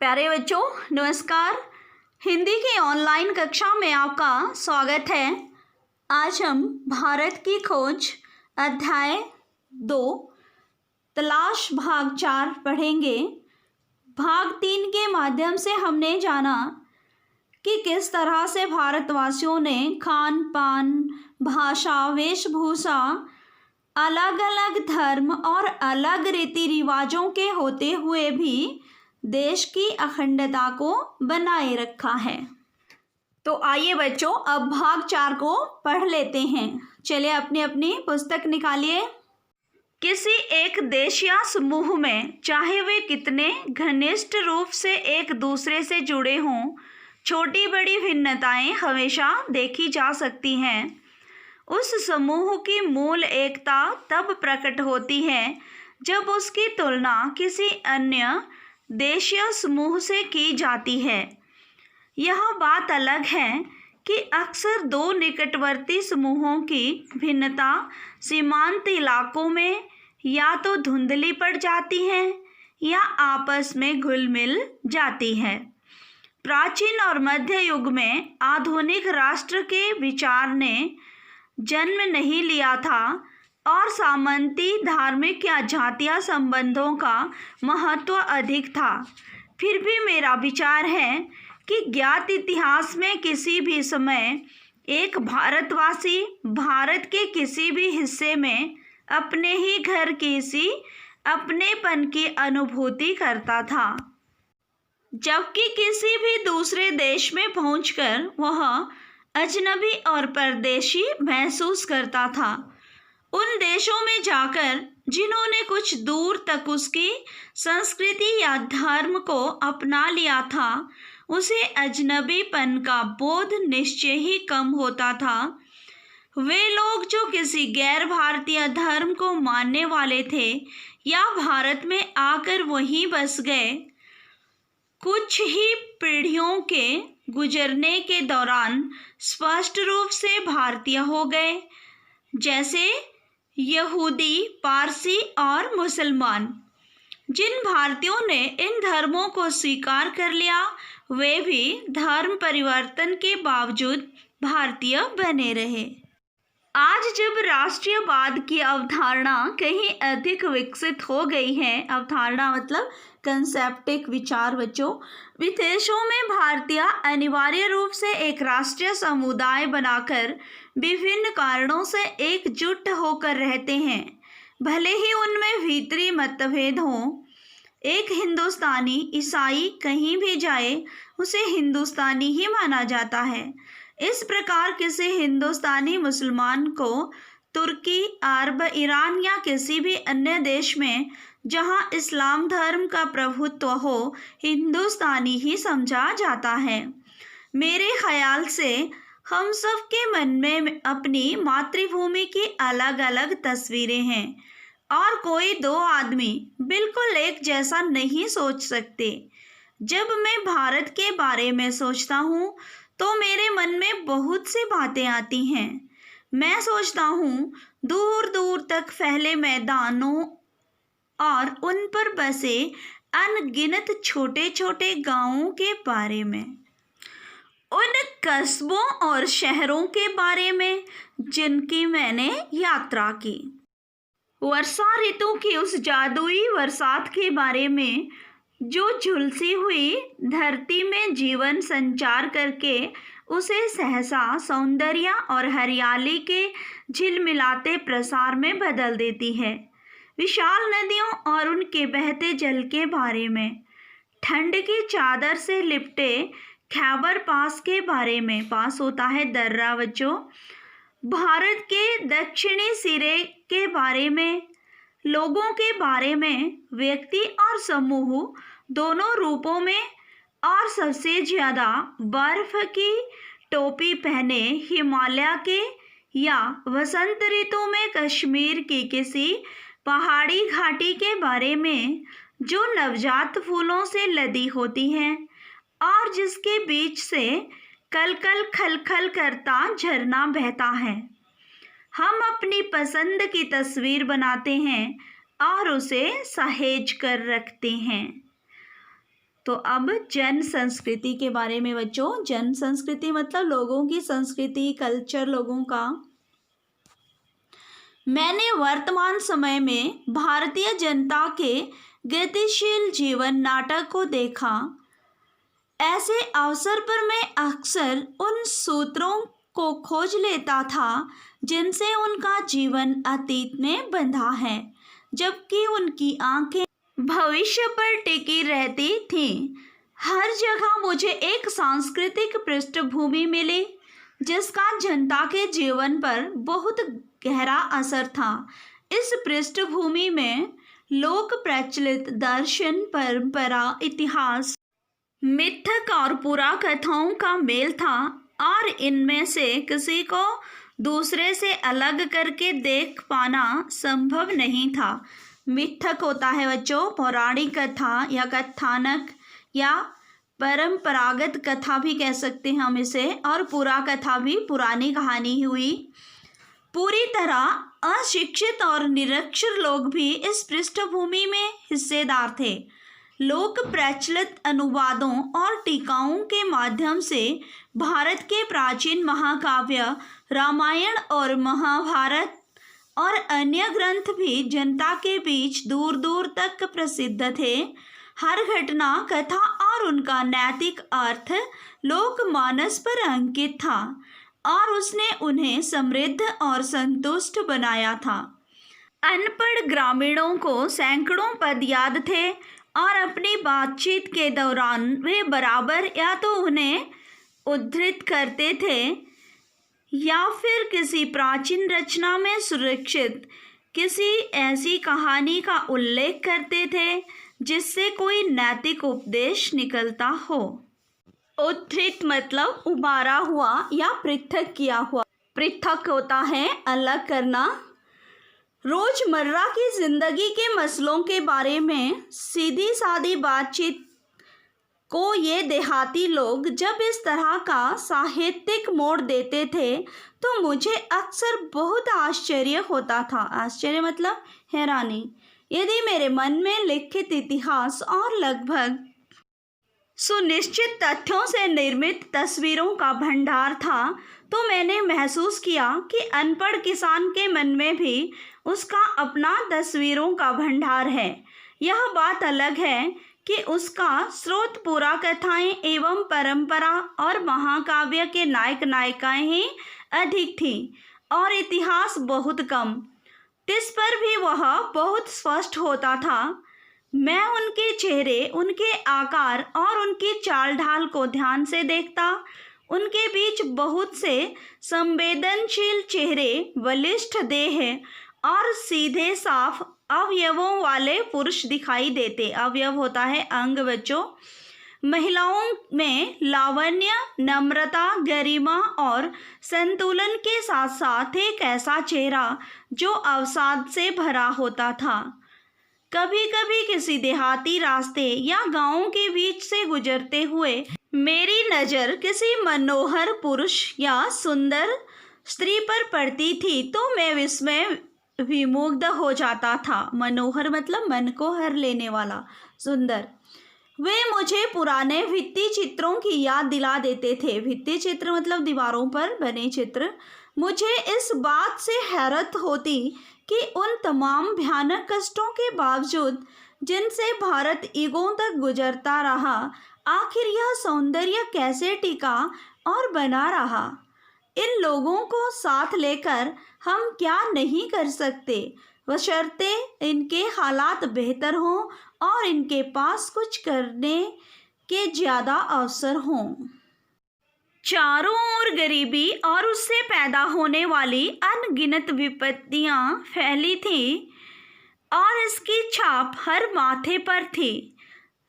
प्यारे बच्चों नमस्कार। हिंदी की ऑनलाइन कक्षा में आपका स्वागत है। आज हम भारत की खोज अध्याय 2 तलाश भाग 4 पढ़ेंगे। भाग 3 के माध्यम से हमने जाना कि किस तरह से भारतवासियों ने खान पान, भाषा, वेशभूषा, अलग अलग धर्म और अलग रीति रिवाजों के होते हुए भी देश की अखंडता को बनाए रखा है। तो आइए बच्चों अब भाग 4 को पढ़ लेते हैं। चलिए अपनी अपनी पुस्तक निकालिए। किसी एक देश या समूह में चाहे वे कितने घनिष्ठ रूप से एक दूसरे से जुड़े हों, छोटी बड़ी भिन्नताएं हमेशा देखी जा सकती हैं। उस समूह की मूल एकता तब प्रकट होती है जब उसकी तुलना किसी अन्य देश या समूह से की जाती है। यह बात अलग है कि अक्सर दो निकटवर्ती समूहों की भिन्नता सीमांत इलाकों में या तो धुंधली पड़ जाती है या आपस में घुल मिल जाती है। प्राचीन और मध्य युग में आधुनिक राष्ट्र के विचार ने जन्म नहीं लिया था और सामंती धार्मिक या जातीय संबंधों का महत्व अधिक था। फिर भी मेरा विचार है कि ज्ञात इतिहास में किसी भी समय एक भारतवासी भारत के किसी भी हिस्से में अपने ही घर की सी अपनेपन की अनुभूति करता था, जबकि किसी भी दूसरे देश में पहुंचकर वह अजनबी और परदेशी महसूस करता था। उन देशों में जाकर जिन्होंने कुछ दूर तक उसकी संस्कृति या धर्म को अपना लिया था, उसे अजनबीपन का बोध निश्चय ही कम होता था। वे लोग जो किसी गैर भारतीय धर्म को मानने वाले थे या भारत में आकर वहीं बस गए, कुछ ही पीढ़ियों के गुजरने के दौरान स्पष्ट रूप से भारतीय हो गए, जैसे यहूदी, पारसी और मुसलमान। जिन भारतीयों ने इन धर्मों को स्वीकार कर लिया, वे भी धर्म परिवर्तन के बावजूद भारतीय बने रहे। आज जब राष्ट्रीयवाद की अवधारणा कहीं अधिक विकसित हो गई है, अवधारणा मतलब कंसेप्टिक विचार बच्चों, विदेशों में भारतीय अनिवार्य रूप से एक राष्ट्रीय समुदाय बनाकर विभिन्न कारणों से एकजुट होकर रहते हैं, भले ही उनमें भीतरी मतभेद हों। एक हिंदुस्तानी ईसाई कहीं भी जाए उसे हिंदुस्तानी ही माना जाता है। इस प्रकार किसी हिंदुस्तानी मुसलमान को तुर्की, अरब, ईरान या किसी भी अन्य देश में जहां इस्लाम धर्म का प्रभुत्व हो, हिंदुस्तानी ही समझा जाता है। मेरे ख्याल से हम सब के मन में अपनी मातृभूमि की अलग अलग तस्वीरें हैं और कोई दो आदमी बिल्कुल एक जैसा नहीं सोच सकते। जब मैं भारत के बारे में सोचता हूँ तो मेरे मन में बहुत सी बातें आती हैं। मैं सोचता हूँ दूर दूर तक फैले मैदानों और उन पर बसे अनगिनत छोटे छोटे गांवों के बारे में, उन कस्बों और शहरों के बारे में जिनकी मैंने यात्रा की, वर्षा ऋतु की उस जादुई बरसात के बारे में जो झुलसी हुई धरती में जीवन संचार करके उसे सहसा सौंदर्य और हरियाली के झिलमिलाते प्रसार में बदल देती है, विशाल नदियों और उनके बहते जल के बारे में, ठंड की चादर से लिपटे खैबर पास के बारे में, पास होता है दर्रा बच्चों, भारत के दक्षिणी सिरे के बारे में, लोगों के बारे में, व्यक्ति और समूह दोनों रूपों में, और सबसे ज़्यादा बर्फ की टोपी पहने हिमालय के या वसंत ऋतु में कश्मीर की किसी पहाड़ी घाटी के बारे में जो नवजात फूलों से लदी होती है और जिसके बीच से कल कल खल खल करता झरना बहता है। हम अपनी पसंद की तस्वीर बनाते हैं और उसे सहेज कर रखते हैं। तो अब जन संस्कृति के बारे में बच्चों, जन संस्कृति मतलब लोगों की संस्कृति, कल्चर लोगों का। मैंने वर्तमान समय में भारतीय जनता के गतिशील जीवन नाटक को देखा। ऐसे अवसर पर मैं अक्सर उन सूत्रों को खोज लेता था जिनसे उनका जीवन अतीत में बंधा है, जबकि उनकी आंखें भविष्य पर टिकी रहती थीं। हर जगह मुझे एक सांस्कृतिक पृष्ठभूमि मिली जिसका जनता के जीवन पर बहुत गहरा असर था। इस पृष्ठभूमि में लोक प्रचलित दर्शन, परंपरा, इतिहास, मिथक और पुराकथाओं का मेल था और इनमें से किसी को दूसरे से अलग करके देख पाना संभव नहीं था। मिथक होता है बच्चों पौराणिक कथा या कथानक या परंपरागत कथा भी कह सकते हैं हम इसे, और पुरा कथा भी पुरानी कहानी हुई। पूरी तरह अशिक्षित और निरक्षर लोग भी इस पृष्ठभूमि में हिस्सेदार थे। लोक प्रचलित अनुवादों और टीकाओं के माध्यम से भारत के प्राचीन महाकाव्य रामायण और महाभारत और अन्य ग्रंथ भी जनता के बीच दूर दूर तक प्रसिद्ध थे। हर घटना, कथा और उनका नैतिक अर्थ लोकमानस पर अंकित था और उसने उन्हें समृद्ध और संतुष्ट बनाया था। अनपढ़ ग्रामीणों को सैकड़ों पद याद थे और अपनी बातचीत के दौरान वे बराबर या तो उन्हें उद्धृत करते थे या फिर किसी प्राचीन रचना में सुरक्षित किसी ऐसी कहानी का उल्लेख करते थे जिससे कोई नैतिक उपदेश निकलता हो। उद्धृत मतलब उबारा हुआ या पृथक किया हुआ। पृथक होता है अलग करना। रोजमर्रा की जिंदगी के मसलों के बारे में सीधी सादी बातचीत को ये देहाती लोग जब इस तरह का साहित्यिक मोड़ देते थे तो मुझे अक्सर बहुत आश्चर्य होता था। आश्चर्य मतलब हैरानी। यदि मेरे मन में लिखित इतिहास और लगभग सुनिश्चित तथ्यों से निर्मित तस्वीरों का भंडार था तो मैंने महसूस किया कि अनपढ़ किसान के मन में भी उसका अपना तस्वीरों का भंडार है। यह बात अलग है कि उसका स्रोत पुरा कथाएं एवं परंपरा और महाकाव्य के नायक नायिकाएं ही अधिक थी और इतिहास बहुत कम। इस पर भी वह बहुत स्पष्ट होता था। मैं उनके चेहरे, उनके आकार और उनकी चाल ढाल को ध्यान से देखता। उनके बीच बहुत से संवेदनशील चेहरे, बलिष्ठ देह और सीधे साफ अवयवों वाले पुरुष दिखाई देते। अवयव होता है अंग बच्चों। महिलाओं में लावण्य, नम्रता, गरिमा और संतुलन के साथ साथ एक ऐसा चेहरा जो अवसाद से भरा होता था। कभी कभी किसी देहाती रास्ते या गांव के बीच से गुजरते हुए मेरी नज़र किसी मनोहर पुरुष या सुंदर स्त्री पर पड़ती थी तो मैं विस्मय विमुग्ध हो जाता था। मनोहर मतलब मन को हर लेने वाला, सुंदर। वे मुझे पुराने भित्ति चित्रों की याद दिला देते थे। भित्ति चित्र मतलब दीवारों पर बने चित्र। मुझे इस बात से हैरत होती कि उन तमाम भयानक कष्टों के बावजूद जिनसे भारत युगों तक गुजरता रहा, आखिर यह सौंदर्य कैसे टिका और बना रहा। इन लोगों को साथ लेकर हम क्या नहीं कर सकते, बशर्ते इनके हालात बेहतर हों और इनके पास कुछ करने के ज़्यादा अवसर हों। चारों ओर गरीबी और उससे पैदा होने वाली अनगिनत विपत्तियां फैली थीं और इसकी छाप हर माथे पर थी।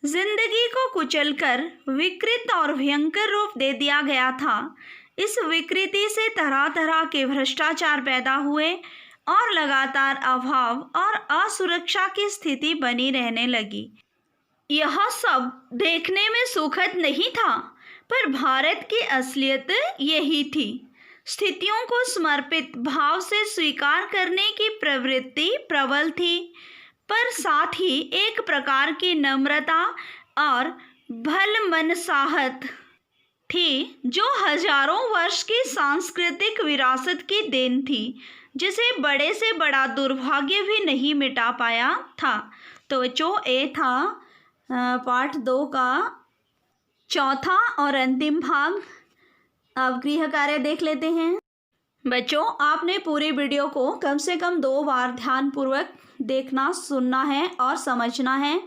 जिंदगी को कुचलकर विकृत और भयंकर रूप दे दिया गया था। इस विकृति से तरह तरह के भ्रष्टाचार पैदा हुए और लगातार अभाव और असुरक्षा की स्थिति बनी रहने लगी। यह सब देखने में सुखद नहीं था, पर भारत की असलियत यही थी। स्थितियों को समर्पित भाव से स्वीकार करने की प्रवृत्ति प्रबल थी, पर साथ ही एक प्रकार की नम्रता और भलमनसाहत थी, जो हजारों वर्ष की सांस्कृतिक विरासत की देन थी, जिसे बड़े से बड़ा दुर्भाग्य भी नहीं मिटा पाया था। तो बच्चों, ये था पार्ट 2 का चौथा और अंतिम भाग। अब गृह कार्य देख लेते हैं। बच्चों, आपने पूरी वीडियो को कम से कम 2 बार ध्यानपूर्वक देखना, सुनना है और समझना है।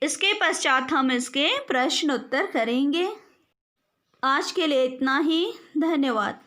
इसके पश्चात हम इसके प्रश्न उत्तर करेंगे। आज के लिए इतना ही। धन्यवाद।